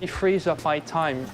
It frees up my time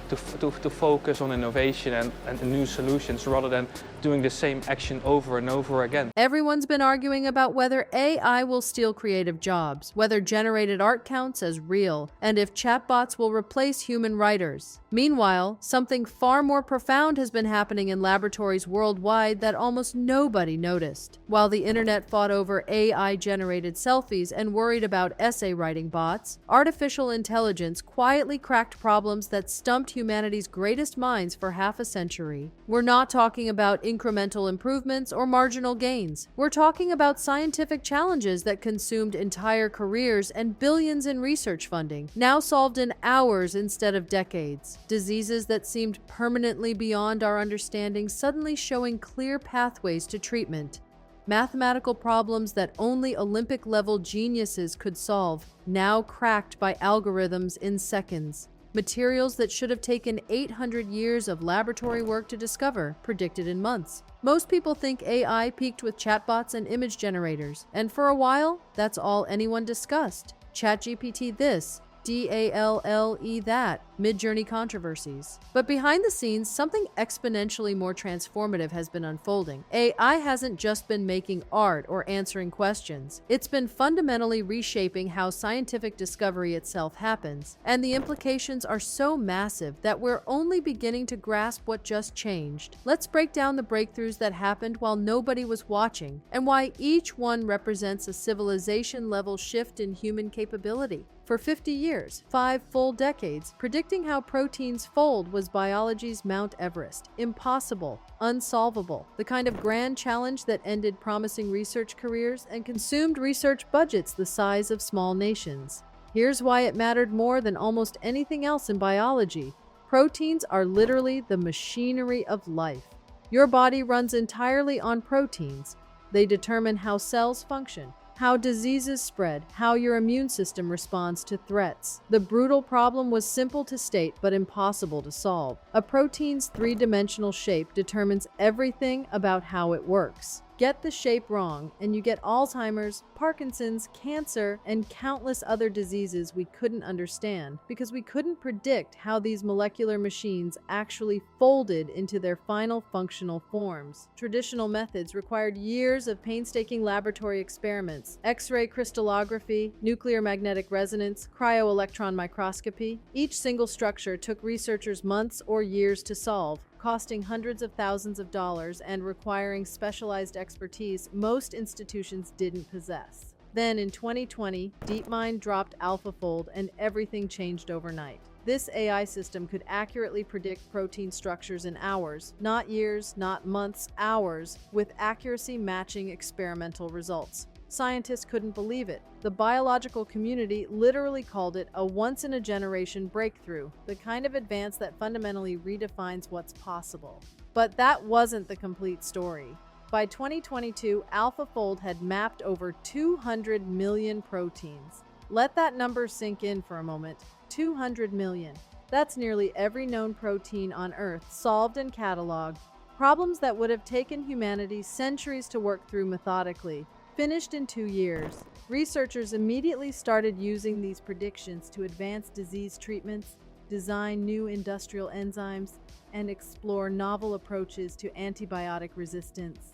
to focus on innovation and new solutions rather than doing the same action over and over again. Everyone's been arguing about whether AI will steal creative jobs, whether generated art counts as real, and if chatbots will replace human writers. Meanwhile, something far more profound has been happening in laboratories worldwide that almost nobody noticed. While the internet fought over AI-generated selfies and worried about essay writing bots, artificial intelligence quietly cracked problems that stumped humanity's greatest minds for half a century. We're not talking about incremental improvements or marginal gains. We're talking about scientific challenges that consumed entire careers and billions in research funding, now solved in hours instead of decades. Diseases that seemed permanently beyond our understanding suddenly showing clear pathways to treatment. Mathematical problems that only Olympic-level geniuses could solve, now cracked by algorithms in seconds. Materials that should have taken 800 years of laboratory work to discover, predicted in months. Most people think AI peaked with chatbots and image generators, and for a while, that's all anyone discussed. ChatGPT this, DALLE that, mid-journey controversies. But behind the scenes, something exponentially more transformative has been unfolding. AI hasn't just been making art or answering questions. It's been fundamentally reshaping how scientific discovery itself happens, and the implications are so massive that we're only beginning to grasp what just changed. Let's break down the breakthroughs that happened while nobody was watching, and why each one represents a civilization-level shift in human capability. For 50 years, 5 full decades, predicting how proteins fold was biology's Mount Everest. Impossible, unsolvable, the kind of grand challenge that ended promising research careers and consumed research budgets the size of small nations. Here's why it mattered more than almost anything else in biology. Proteins are literally the machinery of life. Your body runs entirely on proteins. They determine how cells function, how diseases spread, how your immune system responds to threats. The brutal problem was simple to state but impossible to solve. A protein's three-dimensional shape determines everything about how it works. Get the shape wrong, and you get Alzheimer's, Parkinson's, cancer, and countless other diseases we couldn't understand because we couldn't predict how these molecular machines actually folded into their final functional forms. Traditional methods required years of painstaking laboratory experiments, X-ray crystallography, nuclear magnetic resonance, cryo-electron microscopy. Each single structure took researchers months or years to solve, costing hundreds of thousands of dollars and requiring specialized expertise most institutions didn't possess. Then in 2020, DeepMind dropped AlphaFold and everything changed overnight. This AI system could accurately predict protein structures in hours, not years, not months, hours, with accuracy matching experimental results. Scientists couldn't believe it. The biological community literally called it a once-in-a-generation breakthrough, the kind of advance that fundamentally redefines what's possible. But that wasn't the complete story. By 2022, AlphaFold had mapped over 200 million proteins. Let that number sink in for a moment. 200 million. That's nearly every known protein on Earth solved and cataloged. Problems that would have taken humanity centuries to work through methodically. Finished in 2 years. Researchers immediately started using these predictions to advance disease treatments, design new industrial enzymes, and explore novel approaches to antibiotic resistance.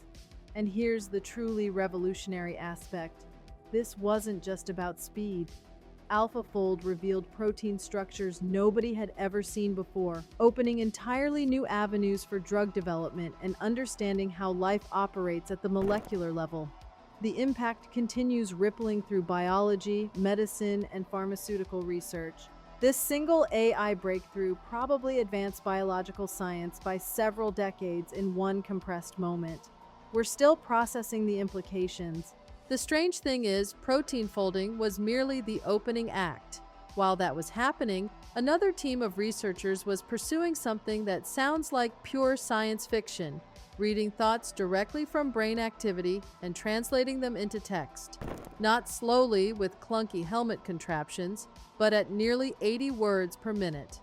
And here's the truly revolutionary aspect. This wasn't just about speed. AlphaFold revealed protein structures nobody had ever seen before, opening entirely new avenues for drug development and understanding how life operates at the molecular level. The impact continues rippling through biology, medicine, and pharmaceutical research. This single AI breakthrough probably advanced biological science by several decades in one compressed moment. We're still processing the implications. The strange thing is, protein folding was merely the opening act. While that was happening, another team of researchers was pursuing something that sounds like pure science fiction, reading thoughts directly from brain activity and translating them into text. Not slowly with clunky helmet contraptions, but at nearly 80 words per minute.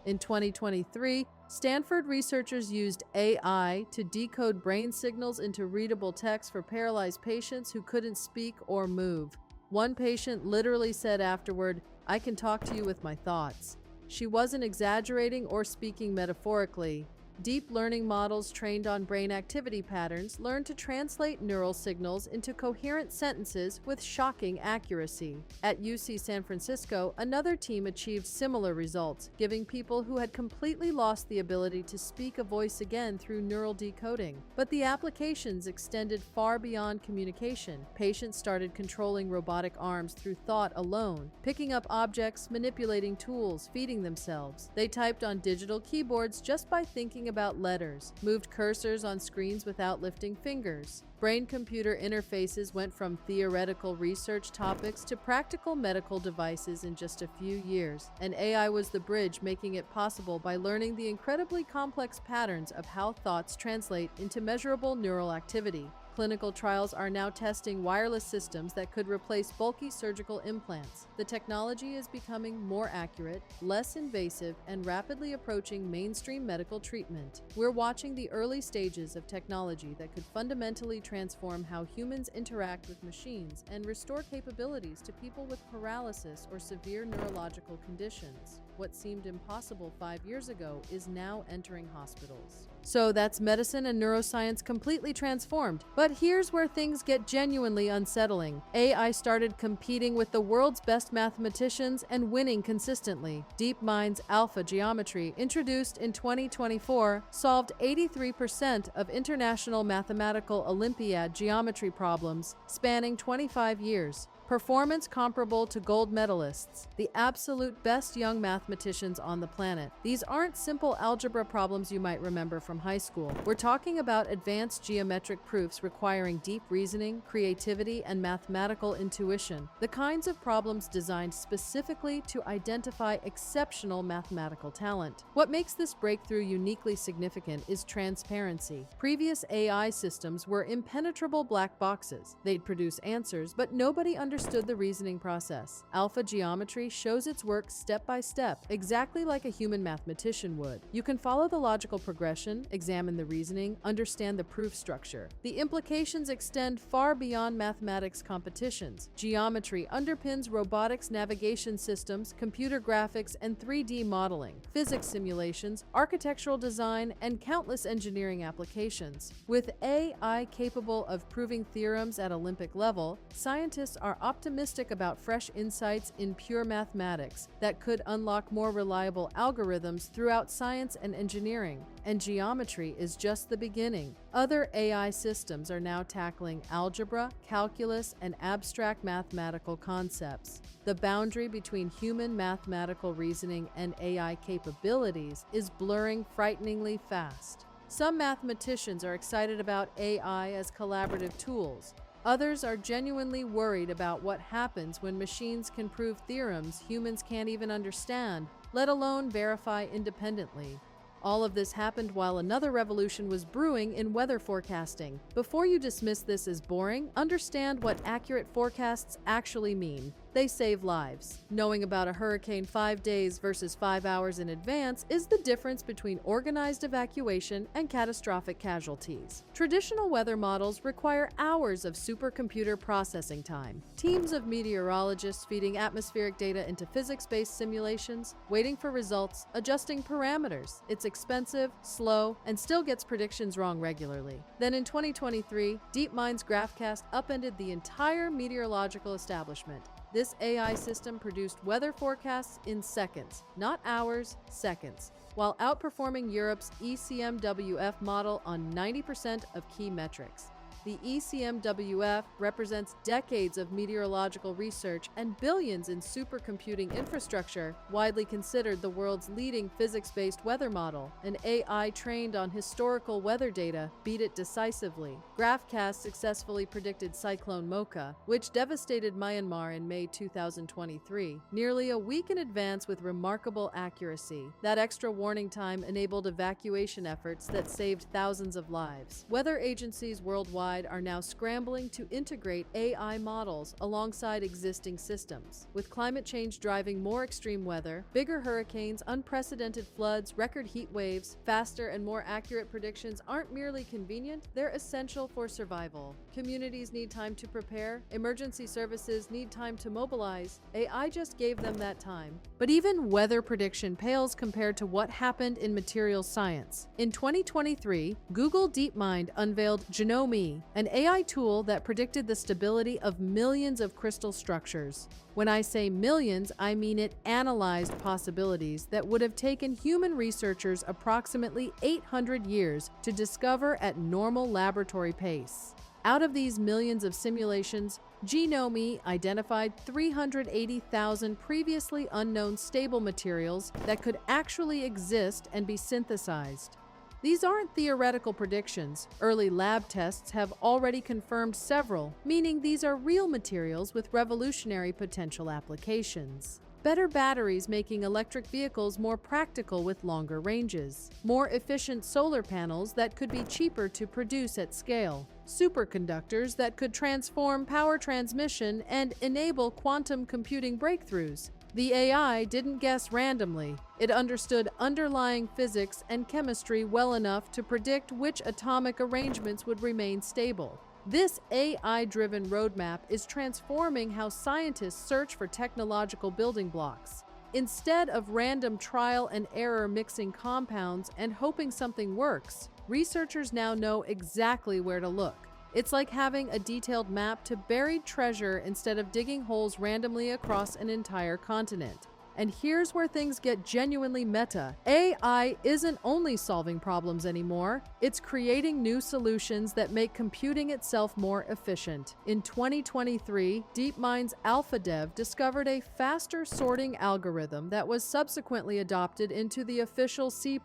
In 2023, Stanford researchers used AI to decode brain signals into readable text for paralyzed patients who couldn't speak or move. One patient literally said afterward, I can talk to you with my thoughts." She wasn't exaggerating or speaking metaphorically. Deep learning models trained on brain activity patterns learn to translate neural signals into coherent sentences with shocking accuracy. At UC San Francisco, another team achieved similar results, giving people who had completely lost the ability to speak a voice again through neural decoding. But the applications extended far beyond communication. Patients started controlling robotic arms through thought alone, picking up objects, manipulating tools, feeding themselves. They typed on digital keyboards just by thinking about letters, moved cursors on screens without lifting fingers. Brain-computer interfaces went from theoretical research topics to practical medical devices in just a few years, and AI was the bridge, making it possible by learning the incredibly complex patterns of how thoughts translate into measurable neural activity. Clinical trials are now testing wireless systems that could replace bulky surgical implants. The technology is becoming more accurate, less invasive, and rapidly approaching mainstream medical treatment. We're watching the early stages of technology that could fundamentally transform how humans interact with machines and restore capabilities to people with paralysis or severe neurological conditions. What seemed impossible 5 years ago is now entering hospitals. So that's medicine and neuroscience completely transformed. But here's where things get genuinely unsettling. AI started competing with the world's best mathematicians and winning consistently. DeepMind's AlphaGeometry, introduced in 2024, solved 83% of international mathematical Olympiad geometry problems, spanning 25 years. Performance comparable to gold medalists, the absolute best young mathematicians on the planet. These aren't simple algebra problems you might remember from high school. We're talking about advanced geometric proofs requiring deep reasoning, creativity, and mathematical intuition, the kinds of problems designed specifically to identify exceptional mathematical talent. What makes this breakthrough uniquely significant is transparency. Previous AI systems were impenetrable black boxes. They'd produce answers, but nobody understood the reasoning process. AlphaGeometry shows its work step by step, exactly like a human mathematician would. You can follow the logical progression, examine the reasoning, understand the proof structure. The implications extend far beyond mathematics competitions. Geometry underpins robotics navigation systems, computer graphics, and 3D modeling, physics simulations, architectural design, and countless engineering applications. With AI capable of proving theorems at Olympic level, scientists are optimistic about fresh insights in pure mathematics that could unlock more reliable algorithms throughout science and engineering. And geometry is just the beginning. Other AI systems are now tackling algebra, calculus, and abstract mathematical concepts. The boundary between human mathematical reasoning and AI capabilities is blurring frighteningly fast. Some mathematicians are excited about AI as collaborative tools. Others are genuinely worried about what happens when machines can prove theorems humans can't even understand, let alone verify independently. All of this happened while another revolution was brewing in weather forecasting. Before you dismiss this as boring, understand what accurate forecasts actually mean. They save lives. Knowing about a hurricane 5 days versus 5 hours in advance is the difference between organized evacuation and catastrophic casualties. Traditional weather models require hours of supercomputer processing time. Teams of meteorologists feeding atmospheric data into physics-based simulations, waiting for results, adjusting parameters. It's expensive, slow, and still gets predictions wrong regularly. Then in 2023, DeepMind's GraphCast upended the entire meteorological establishment. This AI system produced weather forecasts in seconds, not hours, seconds, while outperforming Europe's ECMWF model on 90% of key metrics. The ECMWF represents decades of meteorological research and billions in supercomputing infrastructure, widely considered the world's leading physics-based weather model. An AI trained on historical weather data beat it decisively. GraphCast successfully predicted Cyclone Mocha, which devastated Myanmar in May 2023, nearly a week in advance with remarkable accuracy. That extra warning time enabled evacuation efforts that saved thousands of lives. Weather agencies worldwide side are now scrambling to integrate AI models alongside existing systems. With climate change driving more extreme weather, bigger hurricanes, unprecedented floods, record heat waves, faster and more accurate predictions aren't merely convenient, they're essential for survival. Communities need time to prepare, emergency services need time to mobilize. AI just gave them that time. But even weather prediction pales compared to what happened in materials science. In 2023, Google DeepMind unveiled Genome, an AI tool that predicted the stability of millions of crystal structures. When I say millions, I mean it analyzed possibilities that would have taken human researchers approximately 800 years to discover at normal laboratory pace. Out of these millions of simulations, Genome identified 380,000 previously unknown stable materials that could actually exist and be synthesized. These aren't theoretical predictions. Early lab tests have already confirmed several, meaning these are real materials with revolutionary potential applications. Better batteries making electric vehicles more practical with longer ranges. More efficient solar panels that could be cheaper to produce at scale. Superconductors that could transform power transmission and enable quantum computing breakthroughs. The AI didn't guess randomly. It understood underlying physics and chemistry well enough to predict which atomic arrangements would remain stable. This AI-driven roadmap is transforming how scientists search for technological building blocks. Instead of random trial and error mixing compounds and hoping something works, researchers now know exactly where to look. It's like having a detailed map to buried treasure instead of digging holes randomly across an entire continent. And here's where things get genuinely meta. AI isn't only solving problems anymore, it's creating new solutions that make computing itself more efficient. In 2023, DeepMind's AlphaDev discovered a faster sorting algorithm that was subsequently adopted into the official C++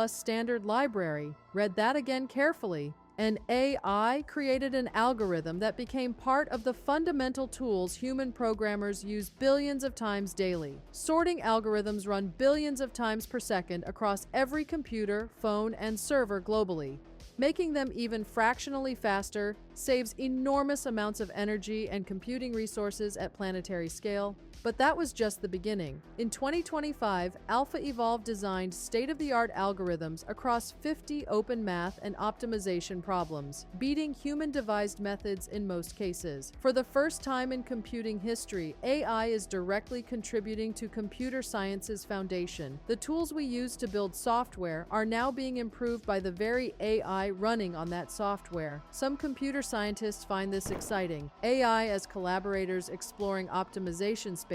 standard library. Read that again carefully. And AI created an algorithm that became part of the fundamental tools human programmers use billions of times daily. Sorting algorithms run billions of times per second across every computer, phone, and server globally. Making them even fractionally faster saves enormous amounts of energy and computing resources at planetary scale. But that was just the beginning. In 2025, AlphaEvolve designed state-of-the-art algorithms across 50 open math and optimization problems, beating human-devised methods in most cases. For the first time in computing history, AI is directly contributing to computer science's foundation. The tools we use to build software are now being improved by the very AI running on that software. Some computer scientists find this exciting. AI as collaborators exploring optimization spaces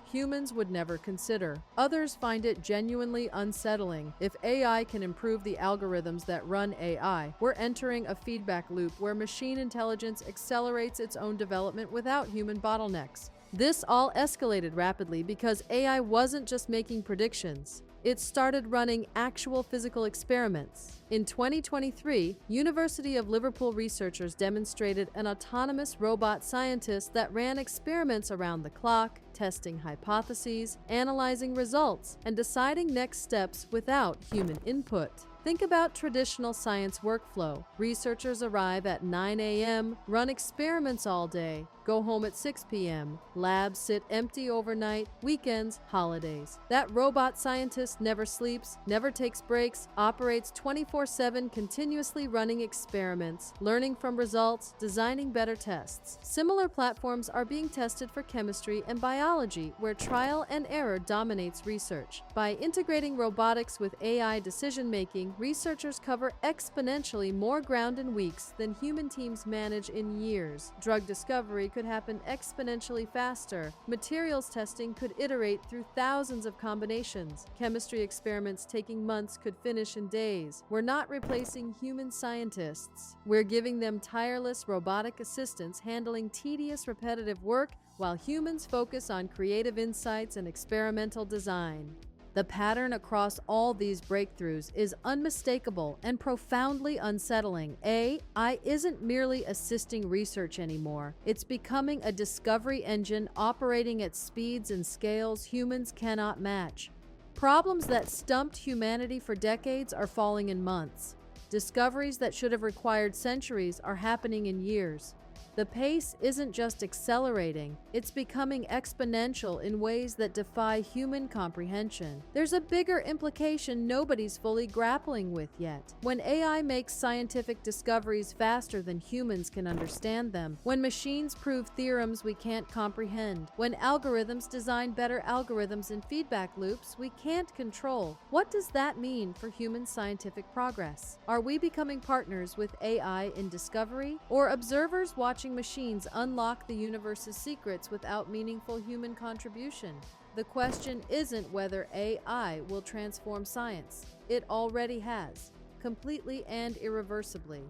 humans would never consider. Others find it genuinely unsettling. If AI can improve the algorithms that run AI, we're entering a feedback loop where machine intelligence accelerates its own development without human bottlenecks. This all escalated rapidly because AI wasn't just making predictions. It started running actual physical experiments. In 2023, University of Liverpool researchers demonstrated an autonomous robot scientist that ran experiments around the clock, testing hypotheses, analyzing results, and deciding next steps without human input. Think about traditional science workflow. Researchers arrive at 9 a.m., run experiments all day, go home at 6 p.m. Labs sit empty overnight, weekends, holidays. That robot scientist never sleeps, never takes breaks, operates 24/7, continuously running experiments, learning from results, designing better tests. Similar platforms are being tested for chemistry and biology, where trial and error dominates research. By integrating robotics with AI decision-making, researchers cover exponentially more ground in weeks than human teams manage in years. Drug discovery could happen exponentially faster. Materials testing could iterate through thousands of combinations. Chemistry experiments taking months could finish in days. We're not replacing human scientists. We're giving them tireless robotic assistants handling tedious, repetitive work while humans focus on creative insights and experimental design. The pattern across all these breakthroughs is unmistakable and profoundly unsettling. AI isn't merely assisting research anymore. It's becoming a discovery engine operating at speeds and scales humans cannot match. Problems that stumped humanity for decades are falling in months. Discoveries that should have required centuries are happening in years. The pace isn't just accelerating, it's becoming exponential in ways that defy human comprehension. There's a bigger implication nobody's fully grappling with yet. When AI makes scientific discoveries faster than humans can understand them, when machines prove theorems we can't comprehend, when algorithms design better algorithms in feedback loops we can't control, what does that mean for human scientific progress? Are we becoming partners with AI in discovery, or observers watching machines unlock the universe's secrets without meaningful human contribution? The question isn't whether AI will transform science. It already has, completely and irreversibly.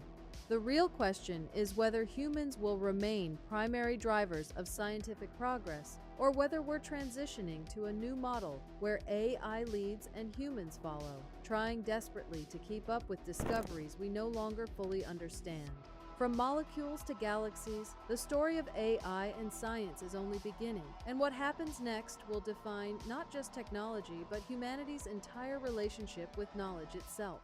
The real question is whether humans will remain primary drivers of scientific progress, or whether we're transitioning to a new model where AI leads and humans follow, trying desperately to keep up with discoveries we no longer fully understand. From molecules to galaxies, the story of AI and science is only beginning, and what happens next will define not just technology, but humanity's entire relationship with knowledge itself.